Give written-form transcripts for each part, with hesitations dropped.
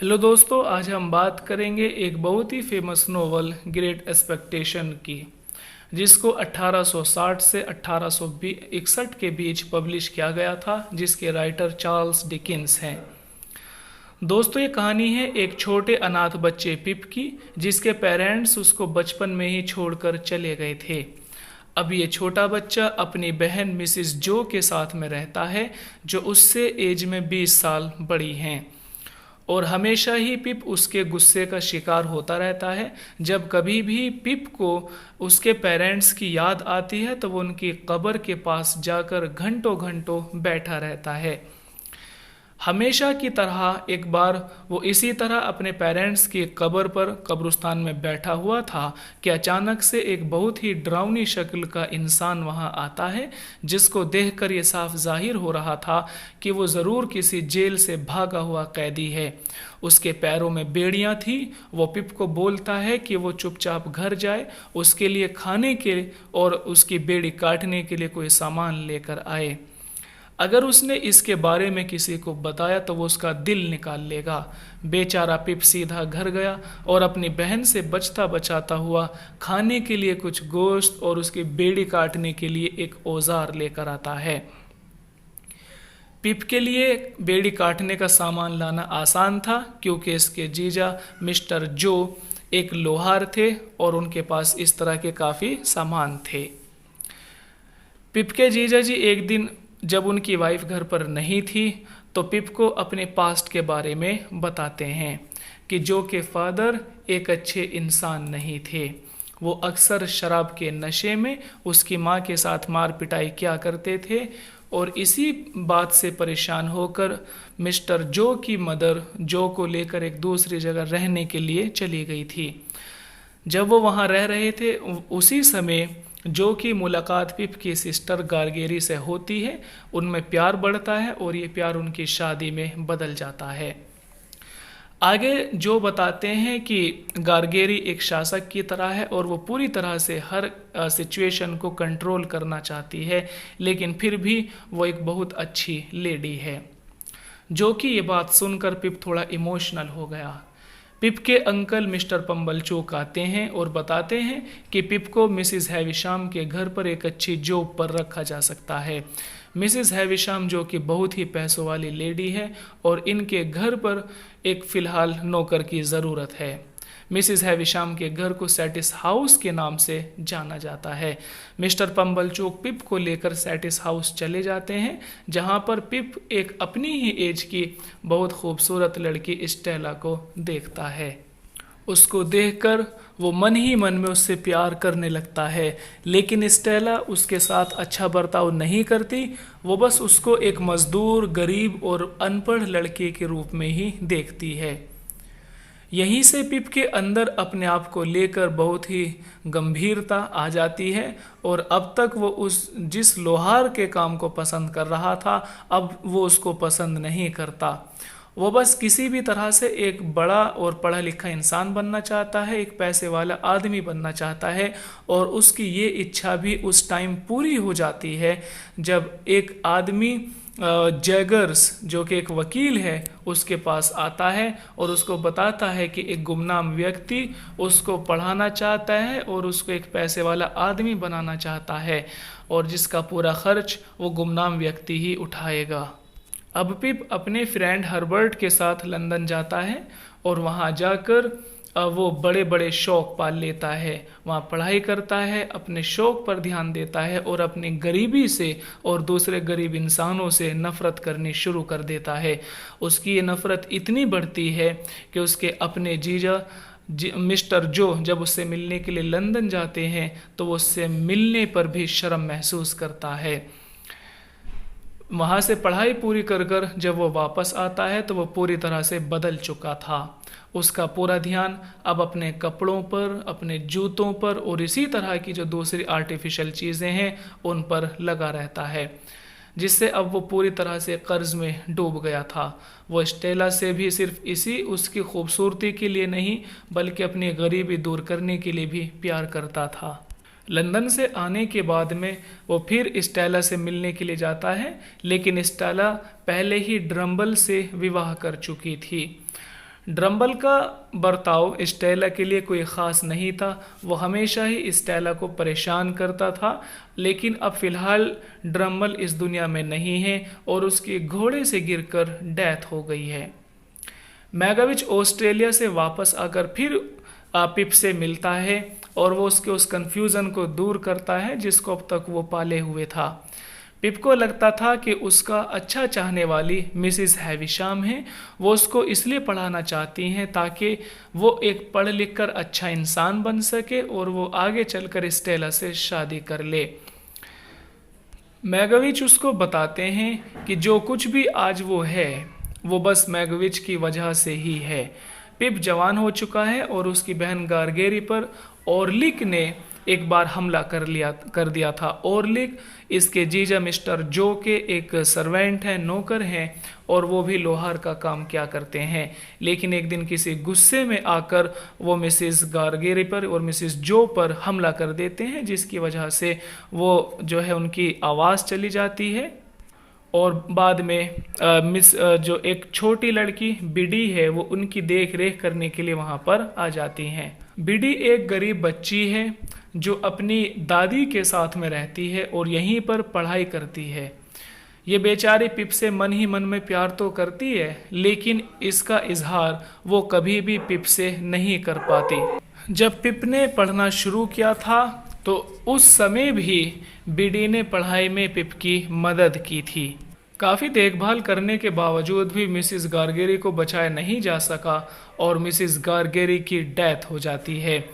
Hello दोस्तों, आज हम बात करेंगे एक बहुत ही फेमस नोवेल ग्रेट एक्सपेक्टेशन की, जिसको 1860 से 1861 के बीच पब्लिश किया गया था, जिसके राइटर चार्ल्स डिकिंस हैं। दोस्तों, ये कहानी है एक छोटे अनाथ बच्चे पिप की, जिसके पेरेंट्स उसको बचपन में ही छोड़कर चले गए थे। अब ये छोटा बच्चा अपनी बहन मिसिस जो के साथ में रहता है, जो उससे एज में 20 साल बड़ी हैं। और हमेशा ही पिप उसके गुस्से का शिकार होता रहता है। जब कभी भी पिप को उसके पेरेंट्स की याद आती है तो वो उनकी कब्र के पास जाकर घंटों घंटों बैठा रहता है। हमेशा की तरह एक बार वो इसी तरह अपने पेरेंट्स की कब्र पर कब्रिस्तान में बैठा हुआ था कि अचानक से एक बहुत ही डरावनी शक्ल का इंसान वहां आता है, जिसको देखकर ये साफ जाहिर हो रहा था कि वो ज़रूर किसी जेल से भागा हुआ कैदी है। उसके पैरों में बेड़ियां थी। वो पिप को बोलता है कि वो चुपचाप घर जाए, उसके लिए खाने के और उसकी बेड़ी काटने के लिए कोई सामान लेकर आए। अगर उसने इसके बारे में किसी को बताया तो वो उसका दिल निकाल लेगा। बेचारा पिप सीधा घर गया और अपनी बहन से बचता बचाता हुआ खाने के लिए कुछ गोश्त और उसकी बेड़ी काटने के लिए एक औजार लेकर आता है। पिप के लिए बेड़ी काटने का सामान लाना आसान था, क्योंकि इसके जीजा मिस्टर जो एक लोहार थे और उनके पास इस तरह के काफ़ी सामान थे। पिप के जीजा जी एक दिन जब उनकी वाइफ घर पर नहीं थी तो पिप को अपने पास्ट के बारे में बताते हैं कि जो के फादर एक अच्छे इंसान नहीं थे। वो अक्सर शराब के नशे में उसकी माँ के साथ मार पिटाई किया करते थे, और इसी बात से परेशान होकर मिस्टर जो की मदर जो को लेकर एक दूसरी जगह रहने के लिए चली गई थी। जब वो वहाँ रह रहे थे उसी समय जो की मुलाकात पिप की सिस्टर गारगेरी से होती है। उनमें प्यार बढ़ता है और ये प्यार उनकी शादी में बदल जाता है। आगे जो बताते हैं कि गारगेरी एक शासक की तरह है और वो पूरी तरह से हर सिचुएशन को कंट्रोल करना चाहती है, लेकिन फिर भी वो एक बहुत अच्छी लेडी है। जो कि ये बात सुनकर पिप थोड़ा इमोशनल हो गया। पिप के अंकल मिस्टर पम्बलचोक आते हैं और बताते हैं कि पिप को मिसिस हैविशाम के घर पर एक अच्छी जॉब पर रखा जा सकता है। मिसिस हैविशाम जो कि बहुत ही पैसों वाली लेडी है और इनके घर पर एक फ़िलहाल नौकर की ज़रूरत है। मिसिस हैविशाम के घर को सैटिस हाउस के नाम से जाना जाता है। मिस्टर पम्बलचोक पिप को लेकर सैटिस हाउस चले जाते हैं, जहां पर पिप एक अपनी ही एज की बहुत खूबसूरत लड़की स्टेला को देखता है। उसको देखकर वो मन ही मन में उससे प्यार करने लगता है, लेकिन स्टेला उसके साथ अच्छा बर्ताव नहीं करती। वो बस उसको एक मजदूर, गरीब और अनपढ़ लड़के के रूप में ही देखती है। यहीं से पिप के अंदर अपने आप को लेकर बहुत ही गंभीरता आ जाती है, और अब तक वो उस जिस लोहार के काम को पसंद कर रहा था, अब वो उसको पसंद नहीं करता। वो बस किसी भी तरह से एक बड़ा और पढ़ा लिखा इंसान बनना चाहता है, एक पैसे वाला आदमी बनना चाहता है। और उसकी ये इच्छा भी उस टाइम पूरी हो जाती है जब एक आदमी जैगर्स जो कि एक वकील है उसके पास आता है और उसको बताता है कि एक गुमनाम व्यक्ति उसको पढ़ाना चाहता है और उसको एक पैसे वाला आदमी बनाना चाहता है, और जिसका पूरा खर्च वो गुमनाम व्यक्ति ही उठाएगा। अब पिप अपने फ्रेंड हर्बर्ट के साथ लंदन जाता है और वहाँ जाकर वो बड़े बड़े शौक पाल लेता है। वहाँ पढ़ाई करता है, अपने शौक पर ध्यान देता है और अपनी गरीबी से और दूसरे गरीब इंसानों से नफ़रत करनी शुरू कर देता है। उसकी ये नफ़रत इतनी बढ़ती है कि उसके अपने जीजा मिस्टर जो जब उससे मिलने के लिए लंदन जाते हैं तो वो उससे मिलने पर भी शर्म महसूस करता है। वहाँ से पढ़ाई पूरी कर कर जब वो वापस आता है तो वो पूरी तरह से बदल चुका था। उसका पूरा ध्यान अब अपने कपड़ों पर, अपने जूतों पर और इसी तरह की जो दूसरी आर्टिफिशियल चीज़ें हैं उन पर लगा रहता है, जिससे अब वो पूरी तरह से कर्ज में डूब गया था। वो स्टेला से भी सिर्फ इसी उसकी खूबसूरती के लिए नहीं बल्कि अपनी गरीबी दूर करने के लिए भी प्यार करता था। लंदन से आने के बाद में वो फिर स्टेला से मिलने के लिए जाता है, लेकिन स्टेला पहले ही ड्रम्बल से विवाह कर चुकी थी। ड्रम्बल का बर्ताव स्टेला के लिए कोई ख़ास नहीं था, वो हमेशा ही स्टेला को परेशान करता था। लेकिन अब फ़िलहाल ड्रम्बल इस दुनिया में नहीं है और उसके घोड़े से गिरकर डेथ हो गई है। मैगविच ऑस्ट्रेलिया से वापस आकर फिर पिप से मिलता है और वो उसके उस कन्फ्यूज़न को दूर करता है जिसको अब तक वो पाले हुए था। पिप को लगता था कि उसका अच्छा चाहने वाली मिसिस हैविशाम है, वो उसको इसलिए पढ़ाना चाहती हैं ताकि वो एक पढ़ लिख कर अच्छा इंसान बन सके और वो आगे चलकर स्टेला से शादी कर ले। मैगविच उसको बताते हैं कि जो कुछ भी आज वो है वो बस मैगविच की वजह से ही है। पिप जवान हो चुका है और उसकी बहन गारगेरी पर ओरलिक ने एक बार हमला कर दिया था। ओरलिक इसके जीजा मिस्टर जो के एक सर्वेंट हैं, नौकर हैं, और वो भी लोहार का काम क्या करते हैं। लेकिन एक दिन किसी गुस्से में आकर वो मिसिस गारगेरी पर और मिसिस जो पर हमला कर देते हैं, जिसकी वजह से वो जो है उनकी आवाज़ चली जाती है और बाद में जो एक छोटी लड़की बिडी है वो उनकी देख रेख करने के लिए वहाँ पर आ जाती हैं। बिडी एक गरीब बच्ची है जो अपनी दादी के साथ में रहती है और यहीं पर पढ़ाई करती है। ये बेचारी पिप से मन ही मन में प्यार तो करती है, लेकिन इसका इजहार वो कभी भी पिप से नहीं कर पाती। जब पिप ने पढ़ना शुरू किया था तो उस समय भी बिडी ने पढ़ाई में पिप की मदद की थी। काफ़ी देखभाल करने के बावजूद भी मिसिस गारगेरी को बचाया नहीं जा सका और मिसिस गारगेरी की डेथ हो जाती है।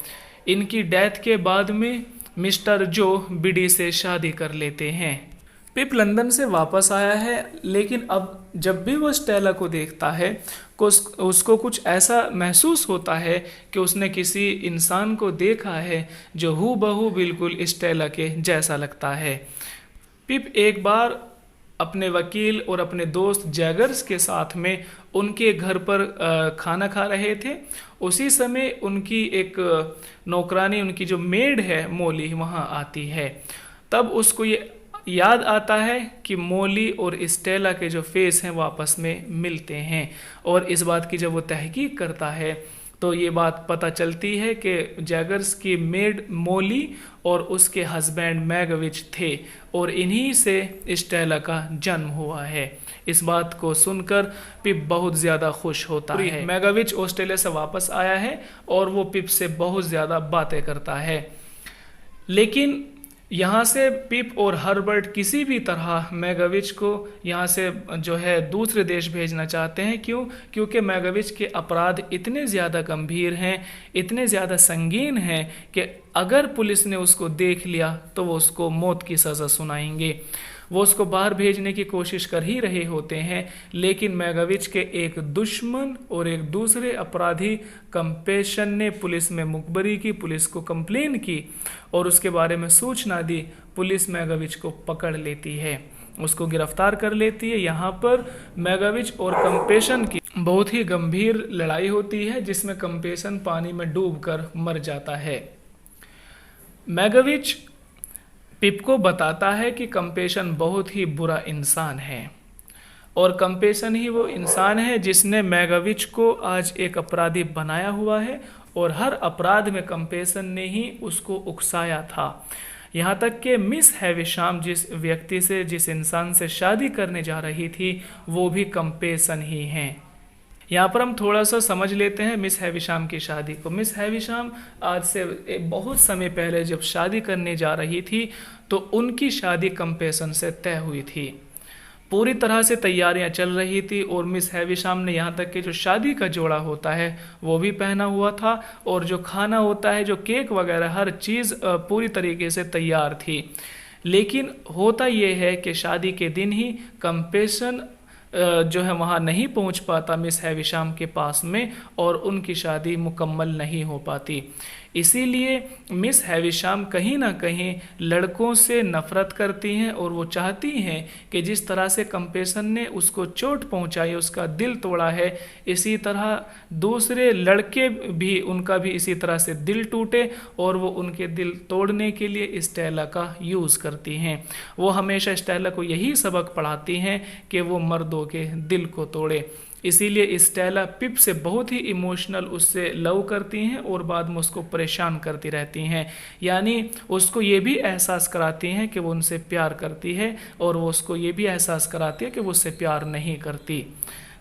इनकी डेथ के बाद में मिस्टर जो बिडी से शादी कर लेते हैं। पिप लंदन से वापस आया है, लेकिन अब जब भी वो स्टेला को देखता है उसको कुछ ऐसा महसूस होता है कि उसने किसी इंसान को देखा है जो हूबहू बिल्कुल स्टेला के जैसा लगता है। पिप एक बार अपने वकील और अपने दोस्त जैगर्स के साथ में उनके घर पर खाना खा रहे थे। उसी समय उनकी एक नौकरानी, उनकी जो मेड है मोली, वहाँ आती है। तब उसको ये याद आता है कि मोली और स्टेला के जो फेस हैं वो आपस में मिलते हैं, और इस बात की जब वो तहकीक करता है तो ये बात पता चलती है कि जैगर्स की मेड मोली और उसके हस्बैंड मैगविच थे और इन्हीं से स्टेला का जन्म हुआ है। इस बात को सुनकर पिप बहुत ज़्यादा खुश होता है। मैगविच ऑस्ट्रेलिया से वापस आया है और वो पिप से बहुत ज़्यादा बातें करता है, लेकिन यहाँ से पिप और हर्बर्ट किसी भी तरह मैगविच को यहाँ से जो है दूसरे देश भेजना चाहते हैं। क्योंकि मैगविच के अपराध इतने ज़्यादा गंभीर हैं, इतने ज़्यादा संगीन हैं कि अगर पुलिस ने उसको देख लिया तो वो उसको मौत की सज़ा सुनाएंगे। वो उसको बाहर भेजने की कोशिश कर ही रहे होते हैं, लेकिन मैगविच के एक दुश्मन और एक दूसरे अपराधी कंपेशन ने पुलिस में मुखबरी की, पुलिस को कंप्लेन की और उसके बारे में सूचना दी। पुलिस मैगविच को पकड़ लेती है, उसको गिरफ्तार कर लेती है। यहाँ पर मैगविच और कंपेशन की बहुत ही गंभीर लड़ाई होती है, जिसमें कंपेशन पानी में डूबकर मर जाता है। मैगविच पिप को बताता है कि कंपेशन बहुत ही बुरा इंसान है और कंपेशन ही वो इंसान है जिसने मैगविच को आज एक अपराधी बनाया हुआ है, और हर अपराध में कंपेशन ने ही उसको उकसाया था। यहाँ तक कि मिस हैविशाम जिस व्यक्ति से, जिस इंसान से शादी करने जा रही थी, वो भी कंपेशन ही हैं। यहाँ पर हम थोड़ा सा समझ लेते हैं मिस हैविशाम की शादी को। मिस हैविशाम आज से बहुत समय पहले जब शादी करने जा रही थी तो उनकी शादी कंपेशन से तय हुई थी। पूरी तरह से तैयारियां चल रही थी और मिस हैविशाम ने यहाँ तक कि जो शादी का जोड़ा होता है वो भी पहना हुआ था, और जो खाना होता है, जो केक वगैरह, हर चीज़ पूरी तरीके से तैयार थी। लेकिन होता ये है कि शादी के दिन ही कंपेशन जो है वहाँ नहीं पहुँच पाता मिस हैविशाम के पास में, और उनकी शादी मुकम्मल नहीं हो पाती। इसीलिए मिस हैविशाम कहीं ना कहीं लड़कों से नफ़रत करती हैं और वो चाहती हैं कि जिस तरह से कंपेशन ने उसको चोट पहुंचाई, उसका दिल तोड़ा है, इसी तरह दूसरे लड़के भी, उनका भी इसी तरह से दिल टूटे और वो उनके दिल तोड़ने के लिए स्टेला का यूज़ करती हैं। वो हमेशा स्टेला को यही सबक पढ़ाती हैं कि वो मर्दों के दिल को तोड़े। इसीलिए स्टेला पिप से बहुत ही इमोशनल उससे लव करती हैं और बाद में उसको परेशान करती रहती हैं। यानी उसको ये भी एहसास कराती हैं कि वो उनसे प्यार करती है और वो उसको ये भी एहसास कराती है कि वो उससे प्यार नहीं करती।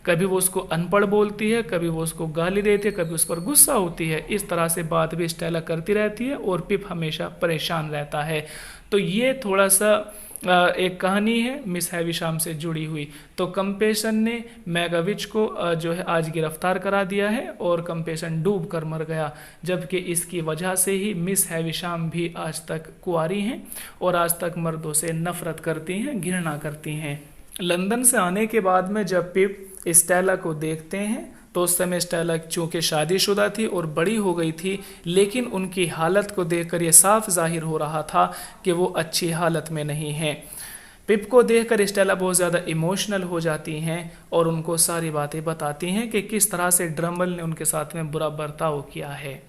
कभी वो उसको अनपढ़ बोलती है, कभी वो उसको गाली देती है, कभी उस पर गुस्सा होती है। इस तरह से बात भी स्टेला करती रहती है और पिप हमेशा परेशान रहता है। तो ये थोड़ा सा एक कहानी है मिस हैविशाम से जुड़ी हुई। तो कंपेशन ने मैगाविच को जो है आज गिरफ्तार करा दिया है और कंपेशन डूब कर मर गया, जबकि इसकी वजह से ही मिस हैविशाम भी आज तक कुंवारी हैं और आज तक मर्दों से नफरत करती हैं, घृणा करती हैं। लंदन से आने के बाद में जब पिप स्टेला को देखते हैं तो उस समय स्टेला चूँकि शादीशुदा थी और बड़ी हो गई थी, लेकिन उनकी हालत को देखकर ये साफ जाहिर हो रहा था कि वो अच्छी हालत में नहीं हैं। पिप को देखकर स्टेला बहुत ज़्यादा इमोशनल हो जाती हैं और उनको सारी बातें बताती हैं कि किस तरह से ड्रमल ने उनके साथ में बुरा बर्ताव किया है।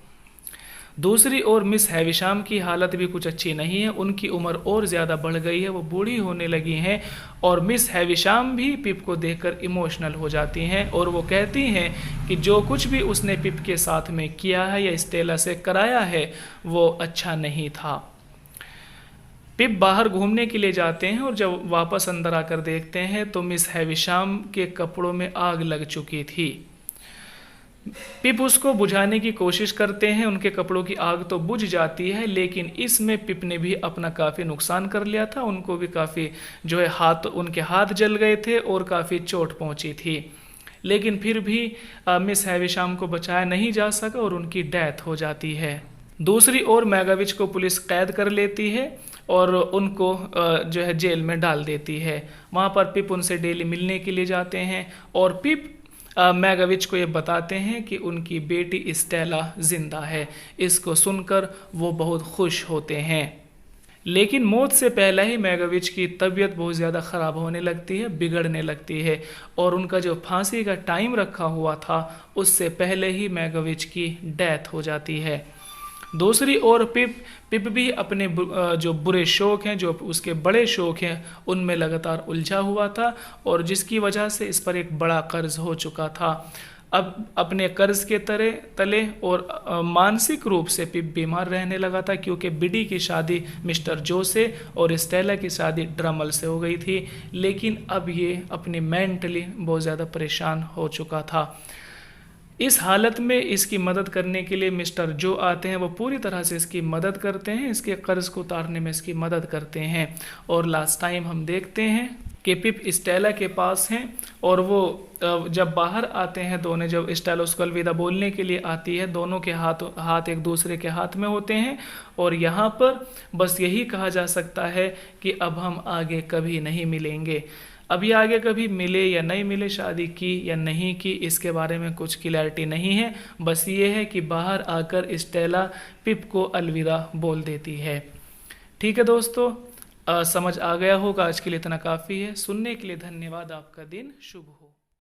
दूसरी ओर मिस हैविशाम की हालत भी कुछ अच्छी नहीं है। उनकी उम्र और ज़्यादा बढ़ गई है, वो बूढ़ी होने लगी हैं और मिस हैविशाम भी पिप को देखकर इमोशनल हो जाती हैं और वो कहती हैं कि जो कुछ भी उसने पिप के साथ में किया है या स्टेला से कराया है वो अच्छा नहीं था। पिप बाहर घूमने के लिए जाते हैं और जब वापस अंदर आकर देखते हैं तो मिस हैविशाम के कपड़ों में आग लग चुकी थी। पिप उसको बुझाने की कोशिश करते हैं, उनके कपड़ों की आग तो बुझ जाती है, लेकिन इसमें पिप ने भी अपना काफ़ी नुकसान कर लिया था। उनको भी काफ़ी जो है उनके हाथ जल गए थे और काफ़ी चोट पहुंची थी, लेकिन फिर भी मिस हैविशाम को बचाया नहीं जा सका और उनकी डेथ हो जाती है। दूसरी ओर मैगाविच को पुलिस कैद कर लेती है और उनको जो है जेल में डाल देती है। वहाँ पर पिप उनसे डेली मिलने के लिए जाते हैं और पिप मैगाविच को ये बताते हैं कि उनकी बेटी स्टेला जिंदा है। इसको सुनकर वो बहुत खुश होते हैं, लेकिन मौत से पहले ही मैगाविच की तबीयत बहुत ज़्यादा ख़राब होने लगती है, बिगड़ने लगती है और उनका जो फांसी का टाइम रखा हुआ था उससे पहले ही मैगाविच की डेथ हो जाती है। दूसरी ओर पिप भी अपने जो बुरे शौक हैं, जो उसके बड़े शौक हैं, उनमें लगातार उलझा हुआ था और जिसकी वजह से इस पर एक बड़ा कर्ज हो चुका था। अब अपने कर्ज के तले और मानसिक रूप से पिप बीमार रहने लगा था, क्योंकि बिडी की शादी मिस्टर जो से और स्टेला की शादी ड्रमल से हो गई थी, लेकिन अब ये अपनी मेंटली बहुत ज़्यादा परेशान हो चुका था। इस हालत में इसकी मदद करने के लिए मिस्टर जो आते हैं, वो पूरी तरह से इसकी मदद करते हैं, इसके कर्ज को उतारने में इसकी मदद करते हैं। और लास्ट टाइम हम देखते हैं कि पिप स्टेला के पास हैं और वो जब बाहर आते हैं दोनों, जब स्टेला उसको अलविदा बोलने के लिए आती है, दोनों के हाथ एक दूसरे के हाथ में होते हैं और यहाँ पर बस यही कहा जा सकता है कि अब हम आगे कभी नहीं मिलेंगे। अभी आगे कभी मिले या नहीं मिले, शादी की या नहीं की, इसके बारे में कुछ क्लैरिटी नहीं है। बस ये है कि बाहर आकर स्टेला पिप को अलविदा बोल देती है। ठीक है दोस्तों, समझ आ गया होगा। आज के लिए इतना काफ़ी है। सुनने के लिए धन्यवाद। आपका दिन शुभ हो।